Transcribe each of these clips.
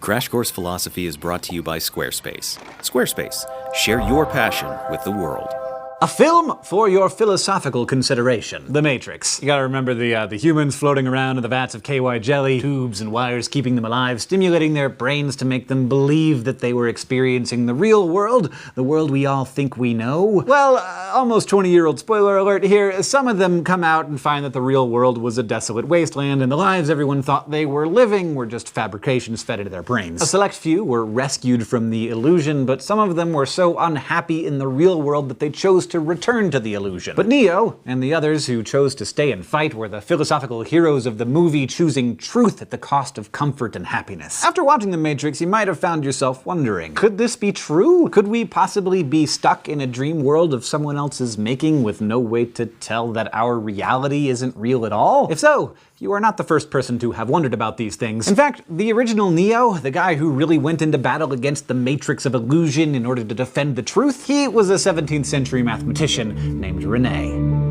Crash Course Philosophy is brought to you by Squarespace. Squarespace, share your passion with the world. A film for your philosophical consideration. The Matrix. You gotta remember the humans floating around in the vats of KY jelly, tubes and wires keeping them alive, stimulating their brains to make them believe that they were experiencing the real world, the world we all think we know. Well, almost 20-year-old spoiler alert here, some of them come out and find that the real world was a desolate wasteland and the lives everyone thought they were living were just fabrications fed into their brains. A select few were rescued from the illusion, but some of them were so unhappy in the real world that they chose to return to the illusion. But Neo, and the others who chose to stay and fight, were the philosophical heroes of the movie, choosing truth at the cost of comfort and happiness. After watching The Matrix, you might have found yourself wondering, could this be true? Could we possibly be stuck in a dream world of someone else's making with no way to tell that our reality isn't real at all? If so, you are not the first person to have wondered about these things. In fact, the original Neo, the guy who really went into battle against the matrix of illusion in order to defend the truth, he was a 17th century mathematician named Rene.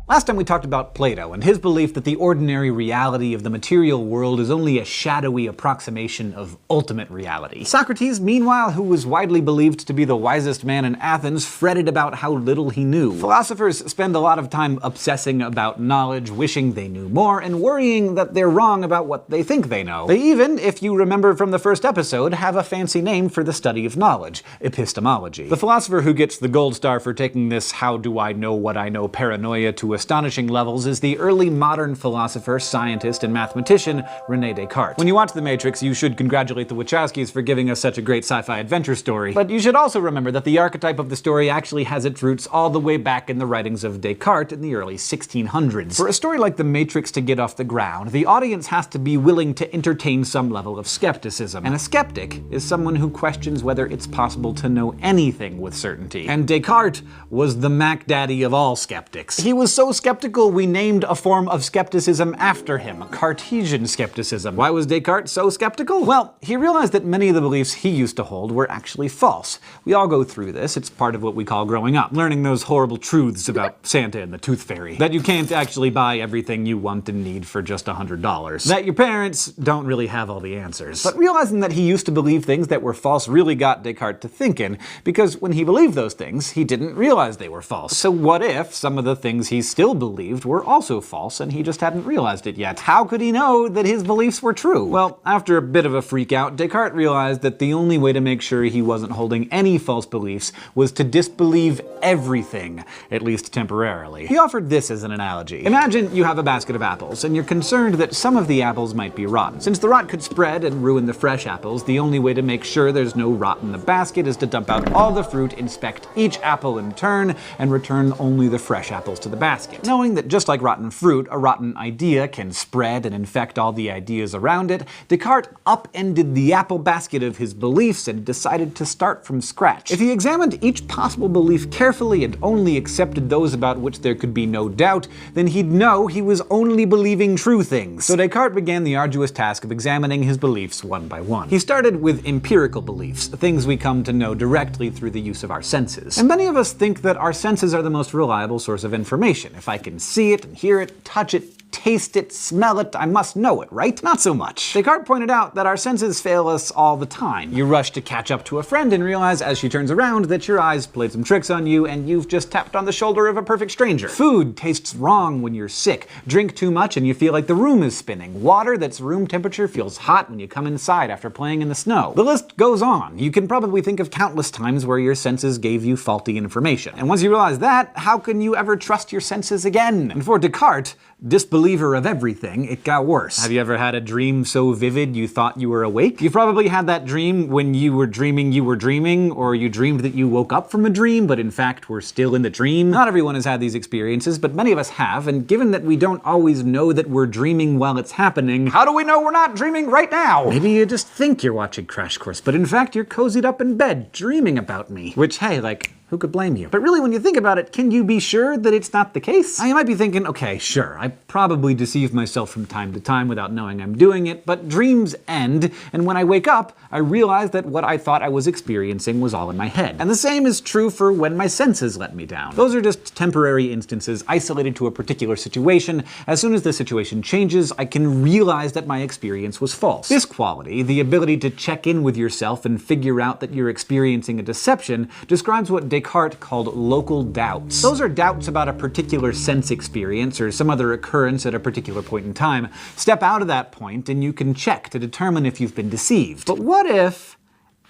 Last time we talked about Plato and his belief that the ordinary reality of the material world is only a shadowy approximation of ultimate reality. Socrates, meanwhile, who was widely believed to be the wisest man in Athens, fretted about how little he knew. Philosophers spend a lot of time obsessing about knowledge, wishing they knew more, and worrying that they're wrong about what they think they know. They even, if you remember from the first episode, have a fancy name for the study of knowledge: epistemology. The philosopher who gets the gold star for taking this how do I know what I know paranoia to astonishing levels is the early modern philosopher, scientist, and mathematician René Descartes. When you watch The Matrix, you should congratulate the Wachowskis for giving us such a great sci-fi adventure story. But you should also remember that the archetype of the story actually has its roots all the way back in the writings of Descartes in the early 1600s. For a story like The Matrix to get off the ground, the audience has to be willing to entertain some level of skepticism. And a skeptic is someone who questions whether it's possible to know anything with certainty. And Descartes was the Mac Daddy of all skeptics. He was so skeptical we named a form of skepticism after him, Cartesian skepticism. Why was Descartes so skeptical? Well, he realized that many of the beliefs he used to hold were actually false. We all go through this. It's part of what we call growing up. Learning those horrible truths about Santa and the Tooth Fairy. That you can't actually buy everything you want and need for just $100. That your parents don't really have all the answers. But realizing that he used to believe things that were false really got Descartes to thinking, because when he believed those things, he didn't realize they were false. So what if some of the things he still believed were also false and he just hadn't realized it yet? How could he know that his beliefs were true? Well, after a bit of a freak out, Descartes realized that the only way to make sure he wasn't holding any false beliefs was to disbelieve everything, at least temporarily. He offered this as an analogy. Imagine you have a basket of apples and you're concerned that some of the apples might be rotten. Since the rot could spread and ruin the fresh apples, the only way to make sure there's no rot in the basket is to dump out all the fruit, inspect each apple in turn, and return only the fresh apples to the basket. Knowing that just like rotten fruit, a rotten idea can spread and infect all the ideas around it, Descartes upended the apple basket of his beliefs and decided to start from scratch. If he examined each possible belief carefully and only accepted those about which there could be no doubt, then he'd know he was only believing true things. So Descartes began the arduous task of examining his beliefs one by one. He started with empirical beliefs, things we come to know directly through the use of our senses. And many of us think that our senses are the most reliable source of information. If I can see it and hear it, touch it, taste it, smell it, I must know it, right? Not so much. Descartes pointed out that our senses fail us all the time. You rush to catch up to a friend and realize as she turns around that your eyes played some tricks on you and you've just tapped on the shoulder of a perfect stranger. Food tastes wrong when you're sick. Drink too much and you feel like the room is spinning. Water that's room temperature feels hot when you come inside after playing in the snow. The list goes on. You can probably think of countless times where your senses gave you faulty information. And once you realize that, how can you ever trust your senses again? And for Descartes, disbeliever of everything, it got worse. Have you ever had a dream so vivid you thought you were awake? You've probably had that dream when you were dreaming, or you dreamed that you woke up from a dream, but in fact were still in the dream. Not everyone has had these experiences, but many of us have, and given that we don't always know that we're dreaming while it's happening, how do we know we're not dreaming right now? Maybe you just think you're watching Crash Course, but in fact you're cozied up in bed, dreaming about me. Which, hey, like, Who could blame you? But really, when you think about it, can you be sure that it's not the case? You might be thinking, okay, sure, I probably deceive myself from time to time without knowing I'm doing it, but dreams end, and when I wake up, I realize that what I thought I was experiencing was all in my head. And the same is true for when my senses let me down. Those are just temporary instances isolated to a particular situation. As soon as the situation changes, I can realize that my experience was false. This quality, the ability to check in with yourself and figure out that you're experiencing a deception, describes what Descartes called local doubts. Those are doubts about a particular sense experience or some other occurrence at a particular point in time. Step out of that point and you can check to determine if you've been deceived. But what if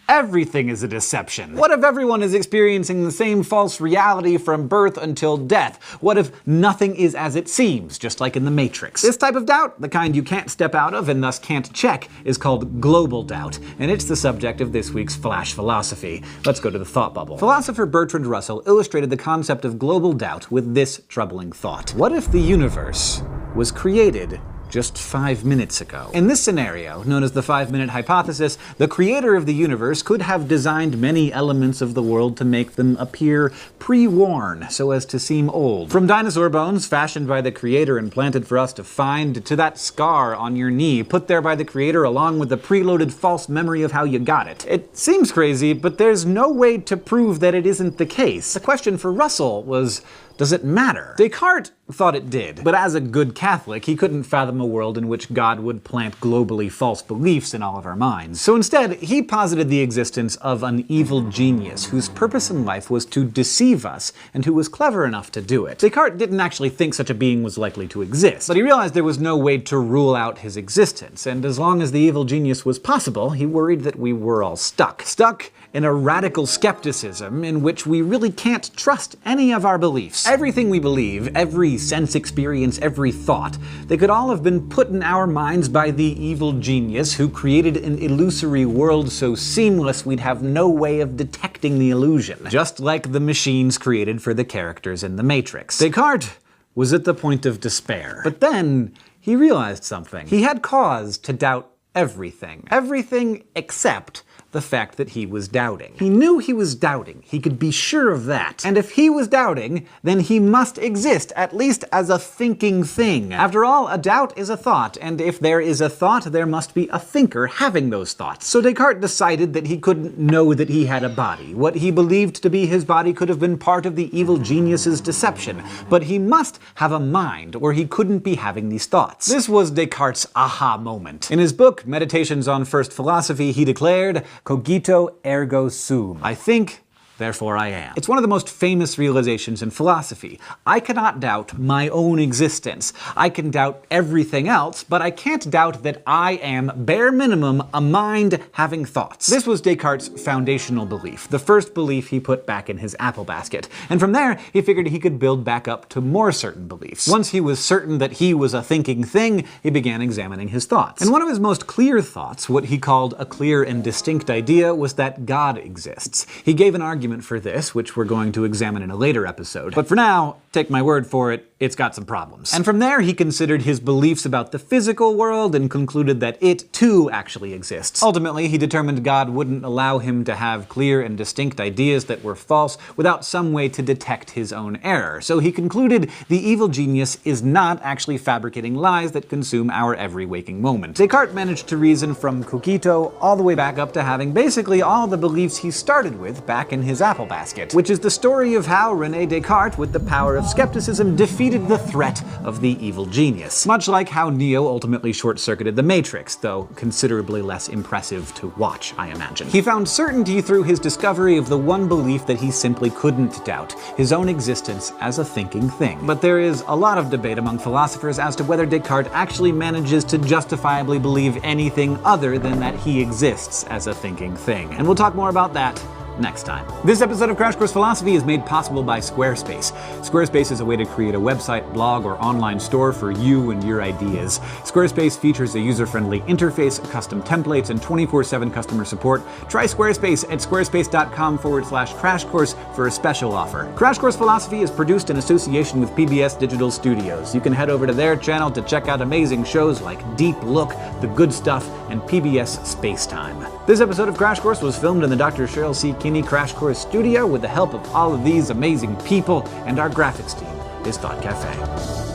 everything is a deception? What if everyone is experiencing the same false reality from birth until death? What if nothing is as it seems, just like in the Matrix? This type of doubt, the kind you can't step out of and thus can't check, is called global doubt, and it's the subject of this week's Flash Philosophy. Let's go to the thought bubble. Philosopher Bertrand Russell illustrated the concept of global doubt with this troubling thought. What if the universe was created just 5 minutes ago? In this scenario, known as the 5-minute hypothesis, the creator of the universe could have designed many elements of the world to make them appear pre-worn, so as to seem old. From dinosaur bones fashioned by the creator and planted for us to find, to that scar on your knee put there by the creator along with the preloaded false memory of how you got it. It seems crazy, but there's no way to prove that it isn't the case. The question for Russell was, does it matter? Descartes thought it did, but as a good Catholic, he couldn't fathom a world in which God would plant globally false beliefs in all of our minds. So instead, he posited the existence of an evil genius whose purpose in life was to deceive us, and who was clever enough to do it. Descartes didn't actually think such a being was likely to exist, but he realized there was no way to rule out his existence, and as long as the evil genius was possible, he worried that we were all stuck. Stuck in a radical skepticism in which we really can't trust any of our beliefs. Everything we believe, every sense experience, every thought, they could all have been put in our minds by the evil genius who created an illusory world so seamless we'd have no way of detecting the illusion. Just like the machines created for the characters in the Matrix. Descartes was at the point of despair. But then he realized something. He had cause to doubt everything. Everything except the fact that he was doubting. He knew he was doubting. He could be sure of that. And if he was doubting, then he must exist, at least as a thinking thing. After all, a doubt is a thought, and if there is a thought, there must be a thinker having those thoughts. So Descartes decided that he couldn't know that he had a body. What he believed to be his body could have been part of the evil genius's deception, but he must have a mind, or he couldn't be having these thoughts. This was Descartes' aha moment. In his book, Meditations on First Philosophy, he declared, "Cogito ergo sum." I think, therefore I am. It's one of the most famous realizations in philosophy. I cannot doubt my own existence. I can doubt everything else, but I can't doubt that I am, bare minimum, a mind having thoughts. This was Descartes' foundational belief, the first belief he put back in his apple basket. And from there, he figured he could build back up to more certain beliefs. Once he was certain that he was a thinking thing, he began examining his thoughts. And one of his most clear thoughts, what he called a clear and distinct idea, was that God exists. He gave an argument for this, which we're going to examine in a later episode. But for now, take my word for it, it's got some problems. And from there, he considered his beliefs about the physical world and concluded that it, too, actually exists. Ultimately, he determined God wouldn't allow him to have clear and distinct ideas that were false without some way to detect his own error. So he concluded the evil genius is not actually fabricating lies that consume our every waking moment. Descartes managed to reason from cogito all the way back up to having basically all the beliefs he started with back in his apple basket, which is the story of how René Descartes, with the power of skepticism, defeated the threat of the evil genius. Much like how Neo ultimately short-circuited the Matrix, though considerably less impressive to watch, I imagine. He found certainty through his discovery of the one belief that he simply couldn't doubt, his own existence as a thinking thing. But there is a lot of debate among philosophers as to whether Descartes actually manages to justifiably believe anything other than that he exists as a thinking thing. And we'll talk more about that next time. This episode of Crash Course Philosophy is made possible by Squarespace. Squarespace is a way to create a website, blog, or online store for you and your ideas. Squarespace features a user-friendly interface, custom templates, and 24/7 customer support. Try Squarespace at squarespace.com/Crash Course for a special offer. Crash Course Philosophy is produced in association with PBS Digital Studios. You can head over to their channel to check out amazing shows like Deep Look, The Good Stuff, and PBS Spacetime. This episode of Crash Course was filmed in the Dr. Cheryl C. Kinney Crash Course studio with the help of all of these amazing people, and our graphics team is Thought Cafe.